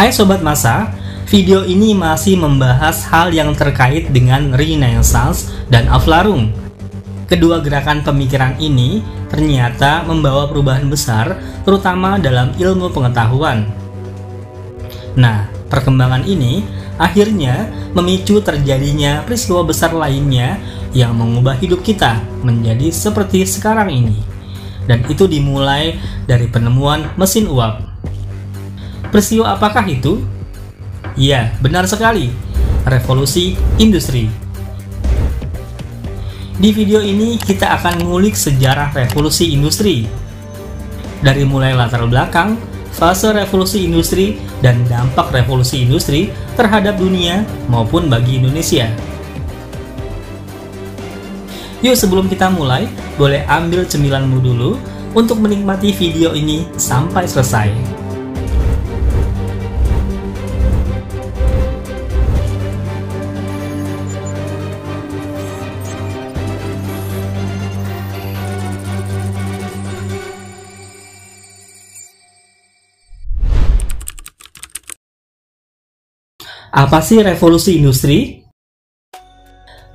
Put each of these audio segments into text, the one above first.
Hai Sobat Masa, video ini masih membahas hal yang terkait dengan Renaissance dan Aufklärung. Kedua gerakan pemikiran ini ternyata membawa perubahan besar, terutama dalam ilmu pengetahuan. Nah, perkembangan ini akhirnya memicu terjadinya peristiwa besar lainnya yang mengubah hidup kita menjadi seperti sekarang ini. Dan itu dimulai dari penemuan mesin uap. Peristiwa apakah itu? Ya, benar sekali. Revolusi industri. Di video ini kita akan ngulik sejarah revolusi industri. Dari mulai latar belakang, fase revolusi industri, dan dampak revolusi industri terhadap dunia maupun bagi Indonesia. Yuk, sebelum kita mulai, boleh ambil cemilanmu dulu untuk menikmati video ini sampai selesai. Apa sih revolusi industri?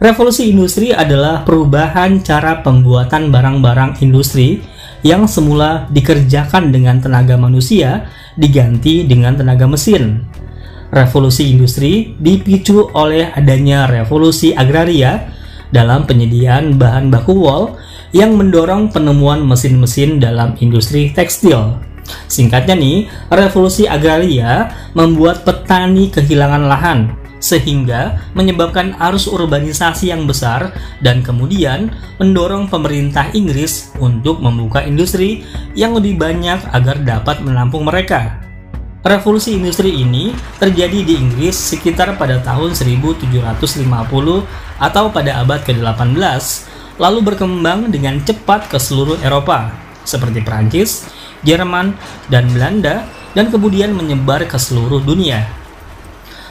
Revolusi industri adalah perubahan cara pembuatan barang-barang industri yang semula dikerjakan dengan tenaga manusia diganti dengan tenaga mesin. Revolusi industri dipicu oleh adanya revolusi agraria dalam penyediaan bahan baku wol yang mendorong penemuan mesin-mesin dalam industri tekstil. Singkatnya nih, revolusi agraria membuat petani kehilangan lahan, sehingga menyebabkan arus urbanisasi yang besar dan kemudian mendorong pemerintah Inggris untuk membuka industri yang lebih banyak agar dapat menampung mereka. Revolusi industri ini terjadi di Inggris sekitar pada tahun 1750 atau pada abad ke-18, lalu berkembang dengan cepat ke seluruh Eropa, seperti Prancis, Jerman, dan Belanda, dan kemudian menyebar ke seluruh dunia.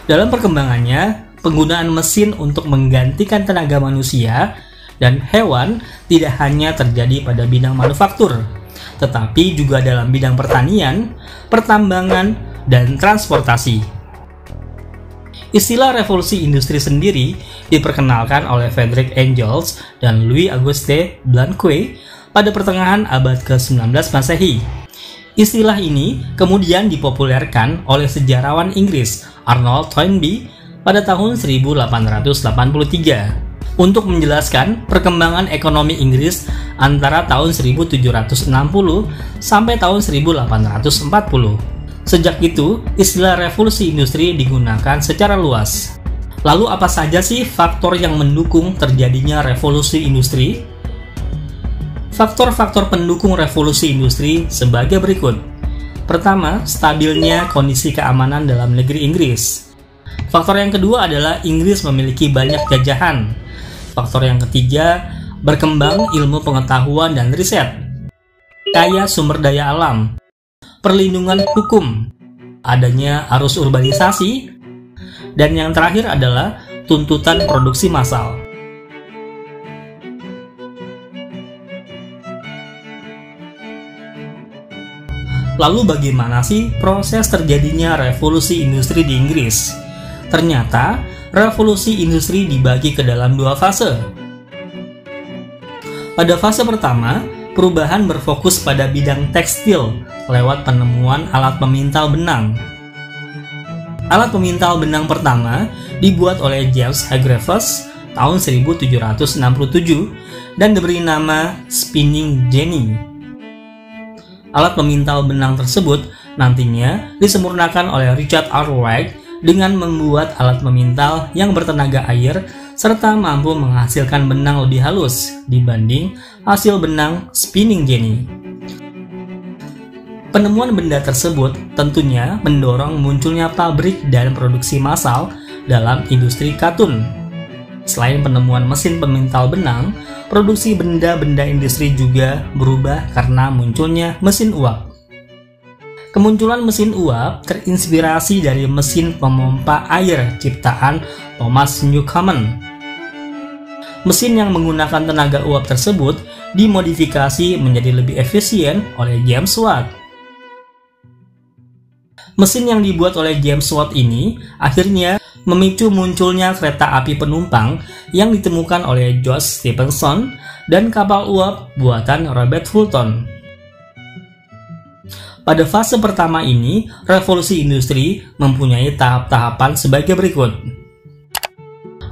Dalam perkembangannya, penggunaan mesin untuk menggantikan tenaga manusia dan hewan tidak hanya terjadi pada bidang manufaktur, tetapi juga dalam bidang pertanian, pertambangan, dan transportasi. Istilah revolusi industri sendiri diperkenalkan oleh Friedrich Engels dan Louis Auguste Blanquet pada pertengahan abad ke-19 Masehi. Istilah ini kemudian dipopulerkan oleh sejarawan Inggris Arnold Toynbee pada tahun 1883 untuk menjelaskan perkembangan ekonomi Inggris antara tahun 1760 sampai tahun 1840. Sejak itu, istilah revolusi industri digunakan secara luas. Lalu apa saja sih faktor yang mendukung terjadinya revolusi industri? Faktor-faktor pendukung revolusi industri sebagai berikut. Pertama, stabilnya kondisi keamanan dalam negeri Inggris. Faktor yang kedua adalah Inggris memiliki banyak jajahan. Faktor yang ketiga, berkembang ilmu pengetahuan dan riset. Kaya sumber daya alam. Perlindungan hukum. Adanya arus urbanisasi. Dan yang terakhir adalah tuntutan produksi massal. Lalu bagaimana sih proses terjadinya revolusi industri di Inggris? Ternyata, revolusi industri dibagi ke dalam dua fase. Pada fase pertama, perubahan berfokus pada bidang tekstil lewat penemuan alat pemintal benang. Alat pemintal benang pertama dibuat oleh James Hargreaves tahun 1767 dan diberi nama spinning jenny. Alat pemintal benang tersebut nantinya disempurnakan oleh Richard Arkwright dengan membuat alat pemintal yang bertenaga air serta mampu menghasilkan benang lebih halus dibanding hasil benang spinning jenny. Penemuan benda tersebut tentunya mendorong munculnya pabrik dan produksi massal dalam industri katun. Selain penemuan mesin pemintal benang, produksi benda-benda industri juga berubah karena munculnya mesin uap. Kemunculan mesin uap terinspirasi dari mesin pemompa air ciptaan Thomas Newcomen. Mesin yang menggunakan tenaga uap tersebut dimodifikasi menjadi lebih efisien oleh James Watt. Mesin yang dibuat oleh James Watt ini akhirnya memicu munculnya kereta api penumpang yang ditemukan oleh George Stephenson dan kapal uap buatan Robert Fulton. Pada fase pertama ini, revolusi industri mempunyai tahap-tahapan sebagai berikut.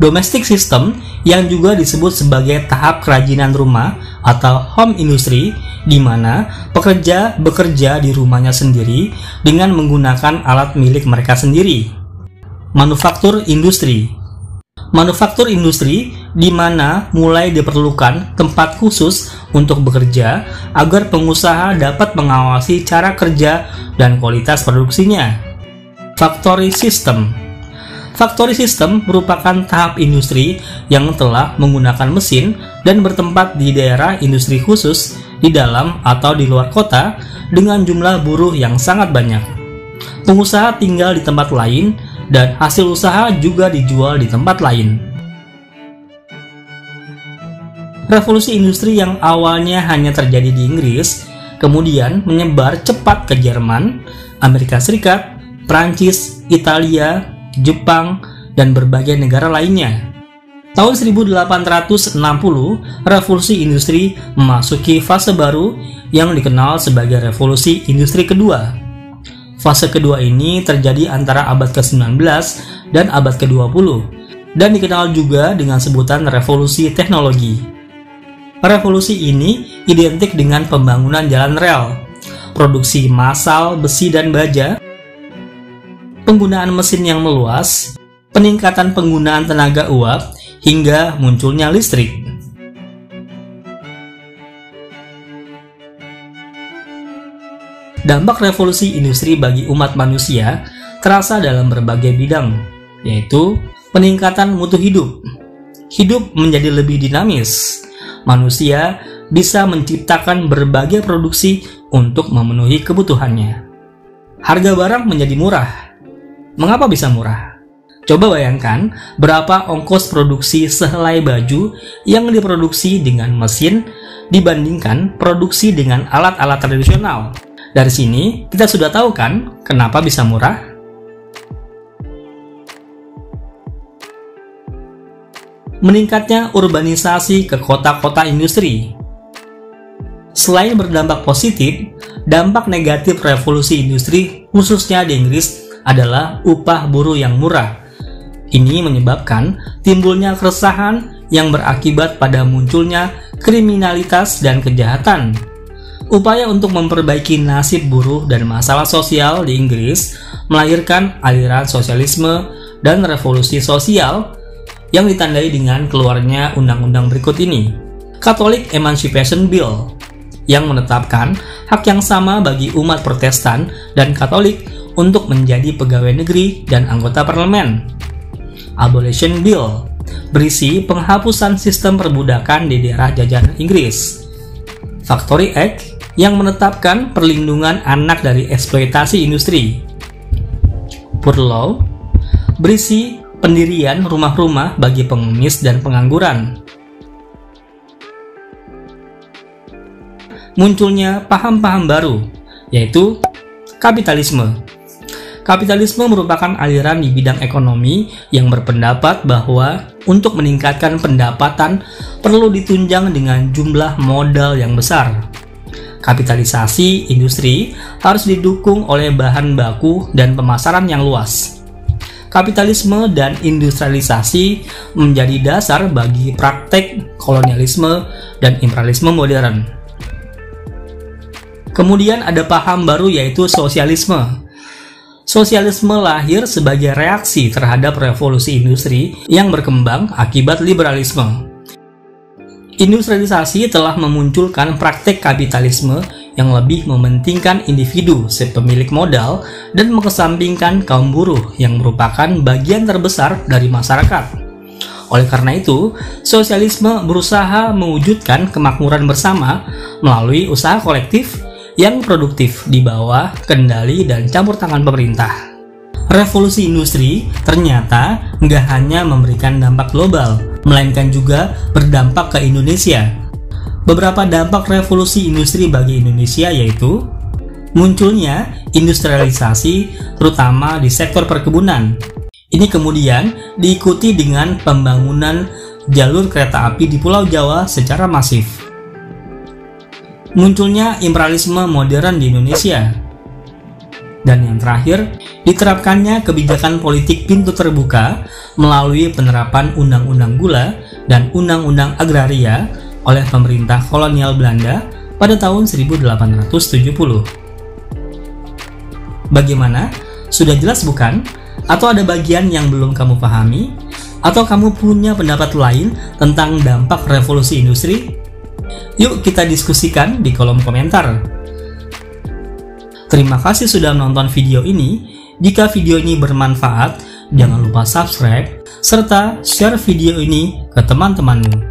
Domestic system yang juga disebut sebagai tahap kerajinan rumah atau home industry, di mana pekerja bekerja di rumahnya sendiri dengan menggunakan alat milik mereka sendiri. Manufaktur industri. Manufaktur industri di mana mulai diperlukan tempat khusus untuk bekerja agar pengusaha dapat mengawasi cara kerja dan kualitas produksinya. Factory system. Factory system merupakan tahap industri yang telah menggunakan mesin dan bertempat di daerah industri khusus di dalam atau di luar kota dengan jumlah buruh yang sangat banyak. Pengusaha tinggal di tempat lain dan hasil usaha juga dijual di tempat lain. Revolusi industri yang awalnya hanya terjadi di Inggris, kemudian menyebar cepat ke Jerman, Amerika Serikat, Prancis, Italia, Jepang, dan berbagai negara lainnya. Tahun 1860, revolusi industri memasuki fase baru yang dikenal sebagai revolusi industri kedua. Fase kedua ini terjadi antara abad ke-19 dan abad ke-20 dan dikenal juga dengan sebutan revolusi teknologi. Revolusi ini identik dengan pembangunan jalan rel, produksi massal besi dan baja, penggunaan mesin yang meluas, peningkatan penggunaan tenaga uap, hingga munculnya listrik. Dampak revolusi industri bagi umat manusia terasa dalam berbagai bidang, yaitu peningkatan mutu hidup. Hidup menjadi lebih dinamis. Manusia bisa menciptakan berbagai produksi untuk memenuhi kebutuhannya. Harga barang menjadi murah. Mengapa bisa murah? Coba bayangkan berapa ongkos produksi sehelai baju yang diproduksi dengan mesin dibandingkan produksi dengan alat-alat tradisional. Dari sini, kita sudah tahu kan kenapa bisa murah? Meningkatnya urbanisasi ke kota-kota industri. Selain berdampak positif, dampak negatif revolusi industri, khususnya di Inggris, adalah upah buruh yang murah. Ini menyebabkan timbulnya keresahan yang berakibat pada munculnya kriminalitas dan kejahatan. Upaya untuk memperbaiki nasib buruh dan masalah sosial di Inggris melahirkan aliran sosialisme dan revolusi sosial yang ditandai dengan keluarnya undang-undang berikut ini. Catholic Emancipation Bill yang menetapkan hak yang sama bagi umat Protestan dan Katolik untuk menjadi pegawai negeri dan anggota parlemen. Abolition Bill berisi penghapusan sistem perbudakan di daerah jajahan Inggris. Factory Act yang menetapkan perlindungan anak dari eksploitasi industri. Poor Law berisi pendirian rumah-rumah bagi pengemis dan pengangguran. Munculnya paham-paham baru, yaitu kapitalisme. Kapitalisme merupakan aliran di bidang ekonomi yang berpendapat bahwa untuk meningkatkan pendapatan perlu ditunjang dengan jumlah modal yang besar. Kapitalisasi industri harus didukung oleh bahan baku dan pemasaran yang luas. Kapitalisme dan industrialisasi menjadi dasar bagi praktek kolonialisme dan imperialisme modern. Kemudian ada paham baru yaitu sosialisme. Sosialisme lahir sebagai reaksi terhadap revolusi industri yang berkembang akibat liberalisme. Industrialisasi telah memunculkan praktek kapitalisme yang lebih mementingkan individu sebagai pemilik modal dan mengesampingkan kaum buruh yang merupakan bagian terbesar dari masyarakat. Oleh karena itu, sosialisme berusaha mewujudkan kemakmuran bersama melalui usaha kolektif yang produktif di bawah kendali dan campur tangan pemerintah. Revolusi industri ternyata nggak hanya memberikan dampak global, melainkan juga berdampak ke Indonesia. Beberapa dampak revolusi industri bagi Indonesia yaitu Munculnya industrialisasi terutama di sektor perkebunan. Ini kemudian diikuti dengan pembangunan jalur kereta api di Pulau Jawa secara masif. Munculnya imperialisme modern di Indonesia. Dan yang terakhir, diterapkannya kebijakan politik pintu terbuka melalui penerapan Undang-Undang Gula dan Undang-Undang Agraria oleh pemerintah kolonial Belanda pada tahun 1870. Bagaimana? Sudah jelas bukan? Atau ada bagian yang belum kamu pahami? Atau kamu punya pendapat lain tentang dampak revolusi industri? Yuk kita diskusikan di kolom komentar. Terima kasih sudah menonton video ini. Jika video ini bermanfaat, jangan lupa subscribe serta share video ini ke teman-temanmu.